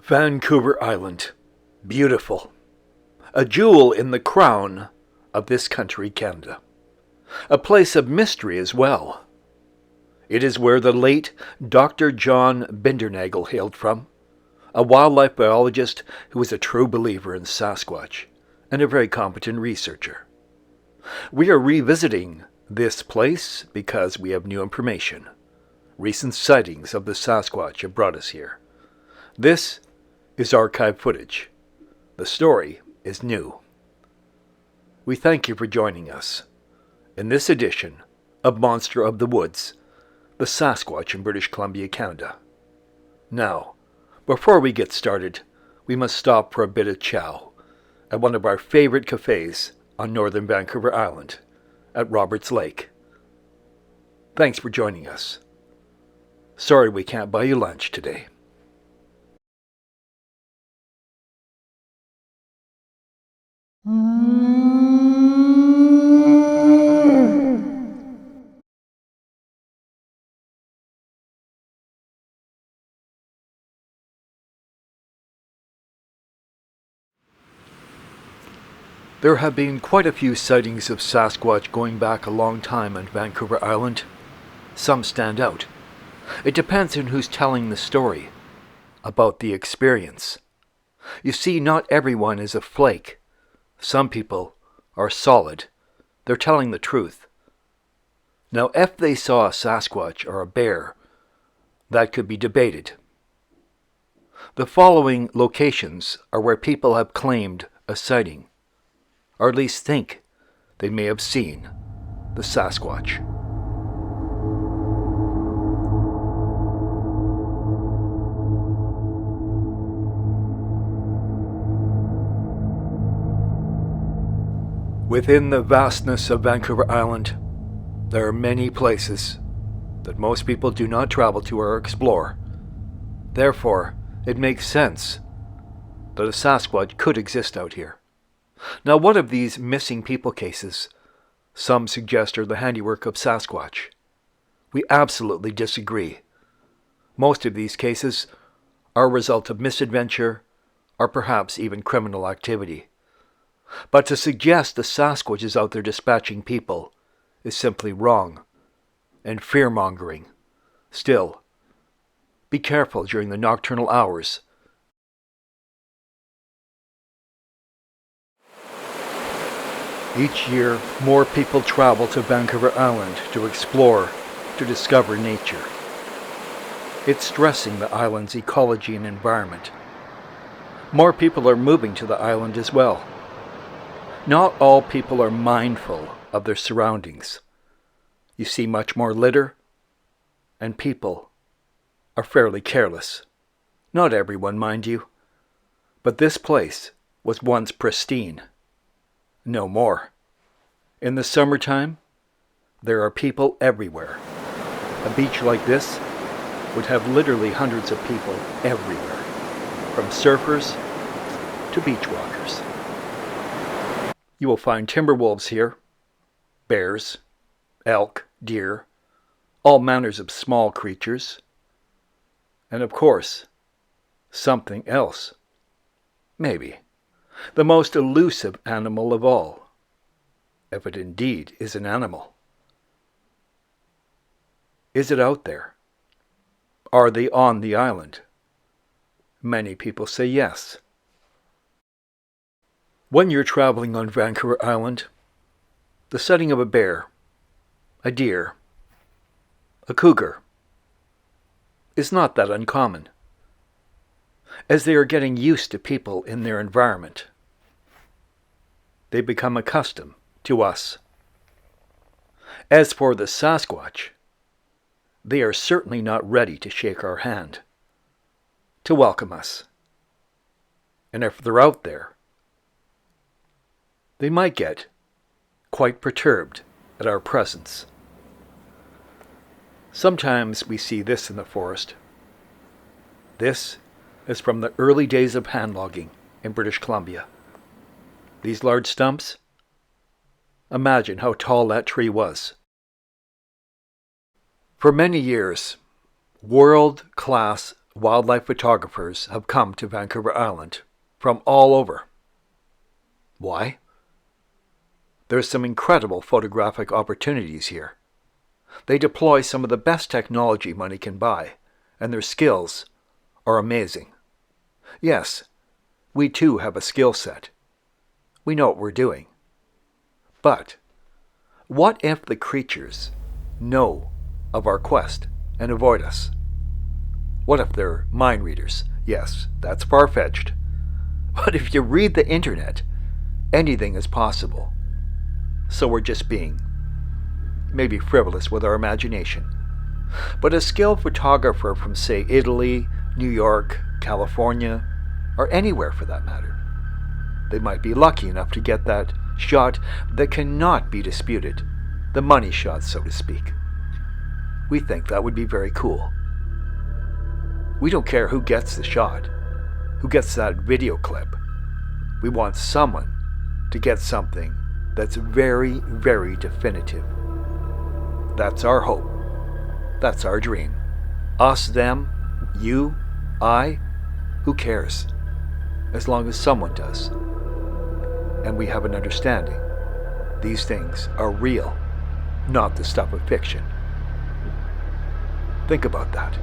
Vancouver Island. Beautiful. A jewel in the crown of this country, Canada. A place of mystery as well. It is where the late Dr. John Bindernagel hailed from, a wildlife biologist who was a true believer in Sasquatch and a very competent researcher. We are revisiting this place because we have new information. Recent sightings of the Sasquatch have brought us here. This is archive footage. The story is new. We thank you for joining us in this edition of Monster of the Woods, the Sasquatch in British Columbia, Canada. Now, before we get started, we must stop for a bit of chow at one of our favorite cafes on northern Vancouver Island at Roberts Lake. Thanks for joining us. Sorry we can't buy you lunch today. There have been quite a few sightings of Sasquatch going back a long time on Vancouver Island. Some stand out. It depends on who's telling the story about the experience. You see, not everyone is a flake. Some people are solid. They're telling the truth. Now, if they saw a Sasquatch or a bear, that could be debated. The following locations are where people have claimed a sighting, or at least think they may have seen the Sasquatch. Within the vastness of Vancouver Island, there are many places that most people do not travel to or explore. Therefore, it makes sense that a Sasquatch could exist out here. Now, one of these missing people cases, some suggest are the handiwork of Sasquatch. We absolutely disagree. Most of these cases are a result of misadventure or perhaps even criminal activity. But to suggest the Sasquatch is out there dispatching people is simply wrong and fear-mongering. Still, be careful during the nocturnal hours. Each year, more people travel to Vancouver Island to explore, to discover nature. It's stressing the island's ecology and environment. More people are moving to the island as well. Not all people are mindful of their surroundings. You see much more litter, and people are fairly careless. Not everyone, mind you, but this place was once pristine. No more. In the summertime, there are people everywhere. A beach like this would have literally hundreds of people everywhere, from surfers to beach walkers. You will find timber wolves here, bears, elk, deer, all manners of small creatures, and of course, something else. Maybe. the most elusive animal of all, if it indeed is an animal. Is it out there? Are they on the island? Many people say yes. When you're traveling on Vancouver Island, the sighting of a bear, a deer, a cougar is not that uncommon, as they are getting used to people in their environment. They become accustomed to us. As for the Sasquatch, they are certainly not ready to shake our hand, to welcome us. And if they're out there, they might get quite perturbed at our presence. Sometimes we see this in the forest. This is from the early days of hand logging in British Columbia. These large stumps, imagine how tall that tree was. For many years, world-class wildlife photographers have come to Vancouver Island from all over. Why? There's some incredible photographic opportunities here. They deploy some of the best technology money can buy, and their skills are amazing. Yes, we too have a skill set. We know what we're doing. But what if the creatures know of our quest and avoid us? What if they're mind readers? Yes, that's far-fetched. But if you read the internet, anything is possible. So we're just being maybe frivolous with our imagination. But a skilled photographer from, say, Italy, New York, California, or anywhere for that matter, they might be lucky enough to get that shot that cannot be disputed, the money shot, so to speak. We think that would be very cool. We don't care who gets the shot, who gets that video clip. We want someone to get something that's very, very definitive. That's our hope. That's our dream. Us, them, you, I, who cares? As long as someone does. And we have an understanding. These things are real, not the stuff of fiction. Think about that.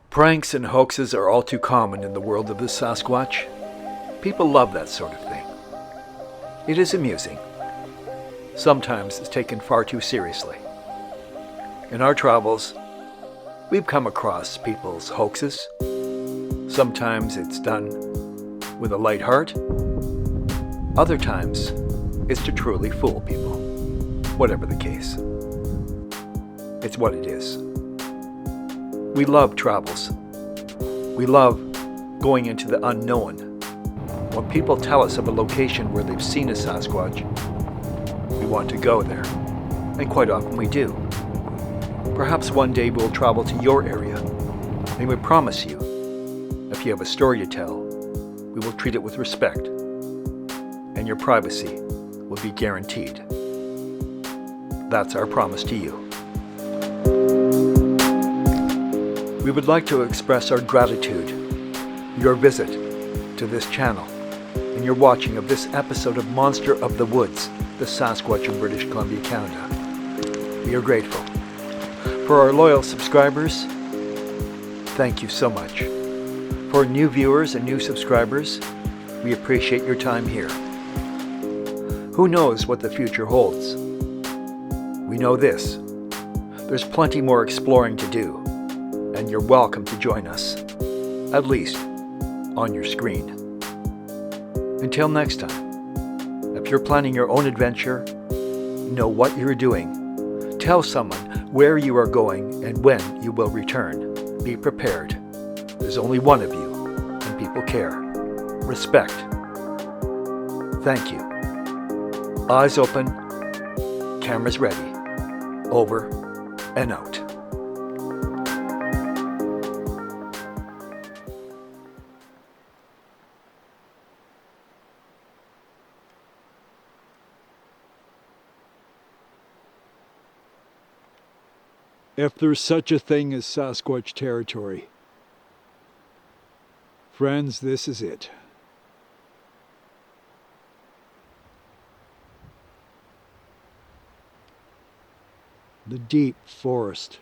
Pranks and hoaxes are all too common in the world of the Sasquatch. People love that sort of thing. It is amusing. Sometimes it's taken far too seriously. In our travels, We've come across people's hoaxes. Sometimes it's done with a light heart. Other times, it's to truly fool people. Whatever the case. It's what it is. We love travels. We love going into the unknown. When people tell us of a location where they've seen a Sasquatch, we want to go there. And quite often we do. Perhaps one day we'll travel to your area, and we promise you, if you have a story to tell, we will treat it with respect, and your privacy will be guaranteed. That's our promise to you. We would like to express our gratitude, your visit to this channel, and your watching of this episode of Monster of the Woods, the Sasquatch in British Columbia, Canada. We are grateful. For our loyal subscribers, thank you so much. For new viewers and new subscribers, we appreciate your time here. Who knows what the future holds? We know this. There's plenty more exploring to do, and you're welcome to join us, at least on your screen. Until next time, if you're planning your own adventure, know what you're doing. Tell someone where you are going and when you will return. Be prepared. There's only one of you, and people care. Respect. Thank you. Eyes open, cameras ready. Over and out. If there's such a thing as Sasquatch territory, friends, this is it. The deep forest